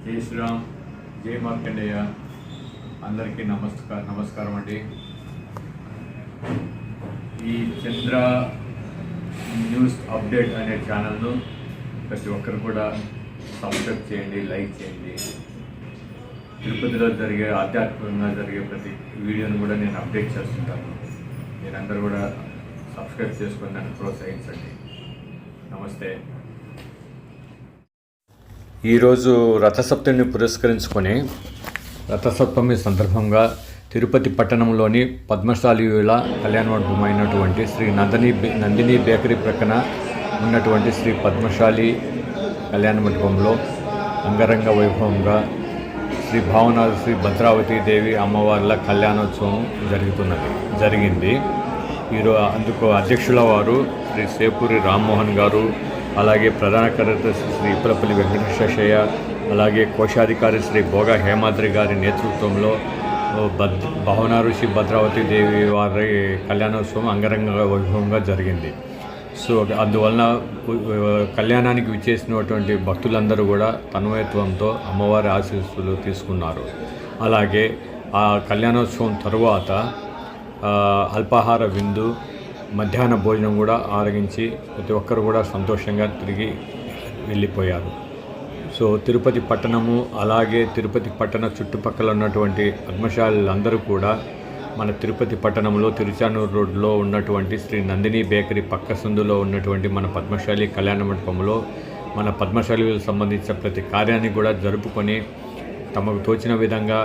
జై శ్రీరామ్, జై మార్కండేయ. అందరికీ నమస్కారం అండి. ఈ చంద్ర న్యూస్ అప్డేట్ అనే ఛానల్ను ప్రతి ఒక్కరు కూడా సబ్స్క్రైబ్ చేయండి, లైక్ చేయండి. తిరుపతిలో జరిగే ఆధ్యాత్మికంగా జరిగే ప్రతి వీడియోను కూడా నేను అప్డేట్ చేస్తుంటాను. మీరందరూ కూడా సబ్స్క్రైబ్ చేసుకొని నన్ను ప్రోత్సహించండి. నమస్తే. ఈరోజు రథసప్తమిని పురస్కరించుకొని రథసప్తమి సందర్భంగా తిరుపతి పట్టణంలోని పద్మశాలీయుల కళ్యాణ మండపం అయినటువంటి శ్రీ నందిని బేకరీ ప్రక్కన ఉన్నటువంటి శ్రీ పద్మశాలి కళ్యాణ మండపంలో అంగరంగ వైభవంగా శ్రీ భావనాథ శ్రీ భద్రావతి దేవి అమ్మవార్ల కళ్యాణోత్సవం జరిగింది. అందుకు అధ్యక్షుల వారు శ్రీ సేపూరి రామ్మోహన్ గారు, అలాగే ప్రధాన కార్యదర్శి శ్రీ ఇప్పలపల్లి వెంకటేశయ్య, అలాగే కోశాధికారి శ్రీ భోగ హేమాద్రి గారి నేతృత్వంలో భావనారు శ్రీ భద్రావతి దేవి వారి కళ్యాణోత్సవం అంగరంగ వైభవంగా జరిగింది. సో అందువలన కళ్యాణానికి విచ్చేసినటువంటి భక్తులందరూ కూడా తన్మయత్వంతో అమ్మవారి ఆశీస్సులు తీసుకున్నారు. అలాగే ఆ కళ్యాణోత్సవం తరువాత అల్పాహార విందు, మధ్యాహ్న భోజనం కూడా ఆరగించి ప్రతి ఒక్కరు కూడా సంతోషంగా తిరిగి వెళ్ళిపోయారు. సో తిరుపతి పట్టణము, అలాగే తిరుపతి పట్టణ చుట్టుపక్కల ఉన్నటువంటి పద్మశాలులందరూ కూడా మన తిరుపతి పట్టణంలో తిరుచానూరు రోడ్లో ఉన్నటువంటి శ్రీ నందిని బేకరీ పక్క సందులో ఉన్నటువంటి మన పద్మశాలి కళ్యాణ మండపంలో మన పద్మశాలిలకు సంబంధించిన ప్రతి కార్యాన్ని కూడా జరుపుకొని తమకు తోచిన విధంగా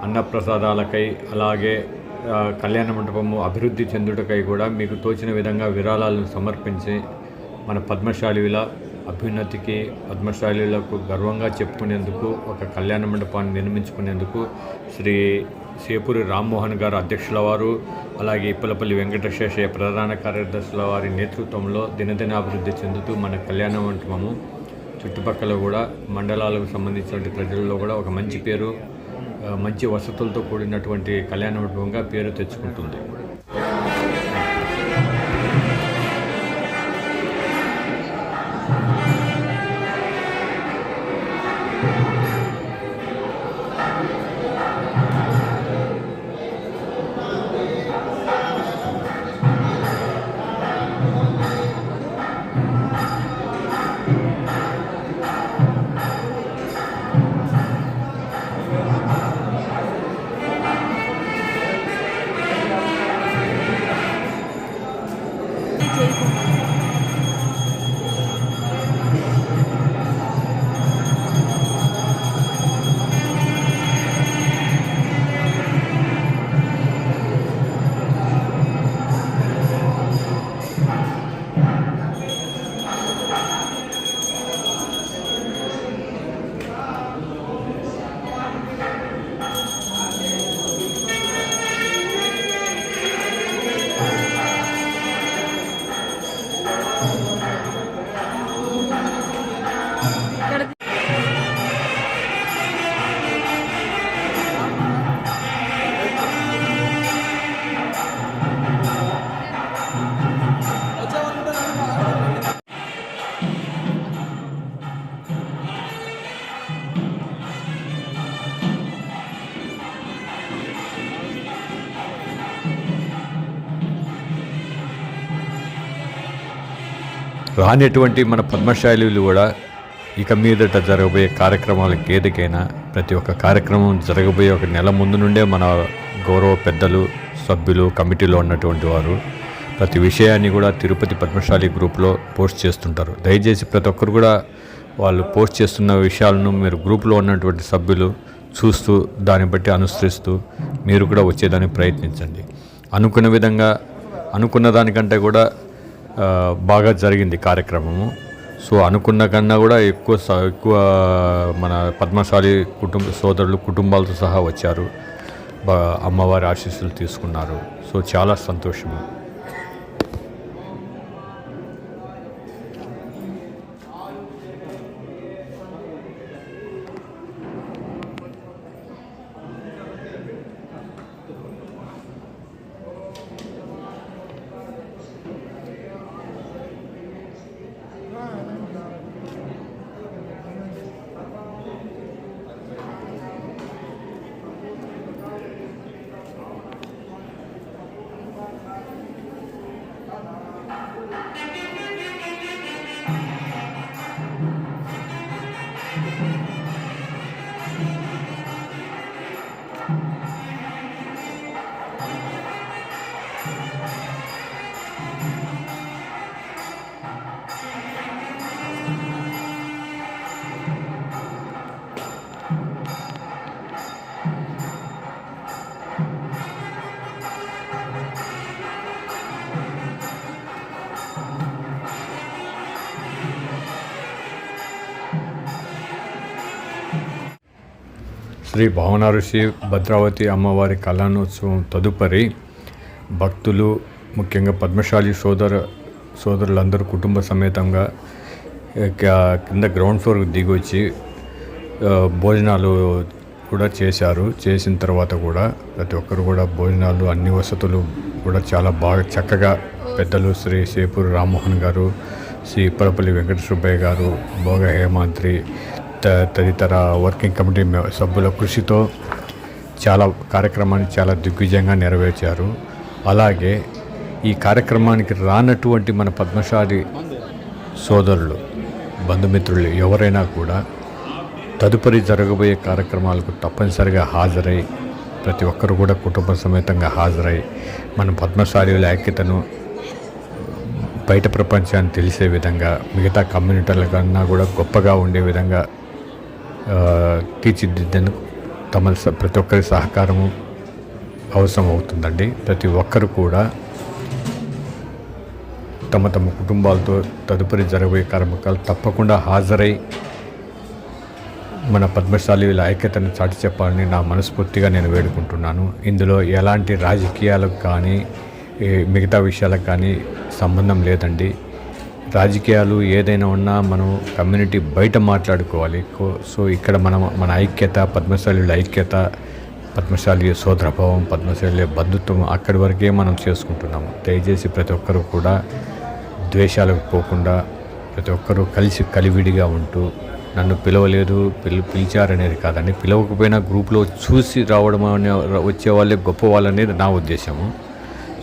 అన్నప్రసాదాలకై, అలాగే కళ్యాణ మండపము అభివృద్ధి చెందుటకై కూడా మీకు తోచిన విధంగా విరాళాలను సమర్పించి మన పద్మశాలీల అభ్యున్నతికి, పద్మశాలీలకు గర్వంగా చెప్పుకునేందుకు ఒక కళ్యాణ మండపాన్ని నిర్మించుకునేందుకు శ్రీ సేపూరి రామ్మోహన్ గారు అధ్యక్షుల వారు, అలాగే ఇప్పలపల్లి వెంకటేశయ్య ప్రధాన కార్యదర్శుల వారి నేతృత్వంలో దినదినాభివృద్ధి చెందుతూ మన కళ్యాణ మండపము చుట్టుపక్కల కూడా మండలాలకు సంబంధించిన ప్రజల్లో కూడా ఒక మంచి పేరు, మంచి వసతులతో కూడినటువంటి కళ్యాణ మండపంగా పేరు తెచ్చుకుంటుంది. రానటువంటి మన పద్మశాలీలు కూడా ఇక మీదట జరగబోయే కార్యక్రమాలకు ఏదికైనా ప్రతి ఒక్క కార్యక్రమం జరగబోయే ఒక నెల ముందు నుండే మన గౌరవ పెద్దలు, సభ్యులు, కమిటీలో ఉన్నటువంటి వారు ప్రతి విషయాన్ని కూడా తిరుపతి పద్మశాలి గ్రూప్లో పోస్ట్ చేస్తుంటారు. దయచేసి ప్రతి ఒక్కరు కూడా వాళ్ళు పోస్ట్ చేస్తున్న విషయాలను మీరు గ్రూప్లో ఉన్నటువంటి సభ్యులు చూస్తూ దాన్ని బట్టి అనుసరిస్తూ మీరు కూడా వచ్చేదానికి ప్రయత్నించండి. అనుకున్న విధంగా, అనుకున్న దానికంటే కూడా బాగా జరిగింది కార్యక్రమము. సో అనుకున్న కన్నా కూడా ఎక్కువ మన పద్మశాలి సోదరులు కుటుంబాలతో సహా వచ్చారు, అమ్మవారి ఆశీస్సులు తీసుకున్నారు. సో చాలా సంతోషము. శ్రీ భావనారుషి భద్రావతి అమ్మవారి కళ్యాణోత్సవం తదుపరి భక్తులు ముఖ్యంగా పద్మశాలి సోదరులందరూ కుటుంబ సమేతంగా కింద గ్రౌండ్ ఫ్లోర్కి దిగొచ్చి భోజనాలు కూడా చేశారు. చేసిన తర్వాత కూడా ప్రతి ఒక్కరు కూడా భోజనాలు అన్ని వసతులు కూడా చాలా బాగా చక్కగా పెద్దలు శ్రీ సేపూరి రామ్మోహన్ గారు, శ్రీ పరపల్లి వెంకట సుబ్బయ్య గారు, భోగ హేమాంత్రి తదితర వర్కింగ్ కమిటీ సభ్యుల కృషితో కార్యక్రమాన్ని చాలా దిగ్విజయంగా నెరవేర్చారు. అలాగే ఈ కార్యక్రమానికి రానటువంటి మన పద్మశాలి సోదరులు, బంధుమిత్రులు ఎవరైనా కూడా తదుపరి జరగబోయే కార్యక్రమాలకు తప్పనిసరిగా హాజరై ప్రతి ఒక్కరు కూడా కుటుంబ సమేతంగా హాజరై మన పద్మశాలీల ఐక్యతను బయట ప్రపంచాన్ని తెలిసే విధంగా, మిగతా కమ్యూనిటీల కన్నా కూడా గొప్పగా ఉండే విధంగా తీర్చిదిద్దేందుకు ప్రతి ఒక్కరి సహకారము అవసరం అవుతుందండి. ప్రతి ఒక్కరు కూడా తమ కుటుంబాలతో తదుపరి జరగబోయే కార్యక్రమాలు తప్పకుండా హాజరై మన పద్మశాలీల ఐక్యతను చాటి చెప్పాలని నా మనస్ఫూర్తిగా నేను వేడుకుంటున్నాను. ఇందులో ఎలాంటి రాజకీయాలకు కానీ మిగతా విషయాలకు కానీ సంబంధం లేదండి. రాజకీయాలు ఏదైనా ఉన్నా మనం కమ్యూనిటీ బయట మాట్లాడుకోవాలి. సో ఇక్కడ మన ఐక్యత, పద్మశాలీల ఐక్యత, పద్మశాలి సోదరభావం, పద్మశాలి బంధుత్వం అక్కడి వరకే మనం చేసుకుంటున్నాము. దయచేసి ప్రతి ఒక్కరూ కూడా ద్వేషాలకు పోకుండా ప్రతి ఒక్కరూ కలివిడిగా ఉంటూ, నన్ను పిలవలేదు పిలిచారనేది కాదండి, పిలవకపోయినా గ్రూప్లో చూసి రావడం వచ్చే వాళ్ళే గొప్ప వాళ్ళనేది నా ఉద్దేశము.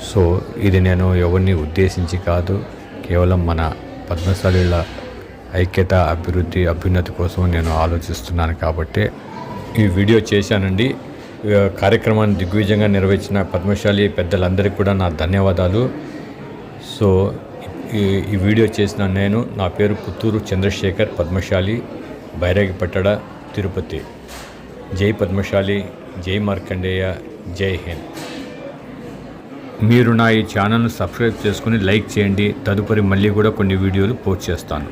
సో ఇది నేను ఎవరిని ఉద్దేశించి కాదు, కేవలం మన పద్మశాలీల ఐక్యత, అభ్యున్నతి కోసం నేను ఆలోచిస్తున్నాను కాబట్టి ఈ వీడియో చేశానండి. కార్యక్రమాన్ని దిగ్విజయంగా నెరవేర్చిన పద్మశాలి పెద్దలందరికీ కూడా నా ధన్యవాదాలు. సో ఈ వీడియో చేసిన నా పేరు పుత్తూరు చంద్రశేఖర్, పద్మశాలి, బైరాగిపట్టడ, తిరుపతి. జై పద్మశాలి, జై మార్కండేయ, జై హింద్. మీరు నా ఈ ఛానల్ను సబ్స్క్రైబ్ చేసుకుని లైక్ చేయండి. తదుపరి మళ్ళీ కూడా కొన్ని వీడియోలు పోస్ట్ చేస్తాను.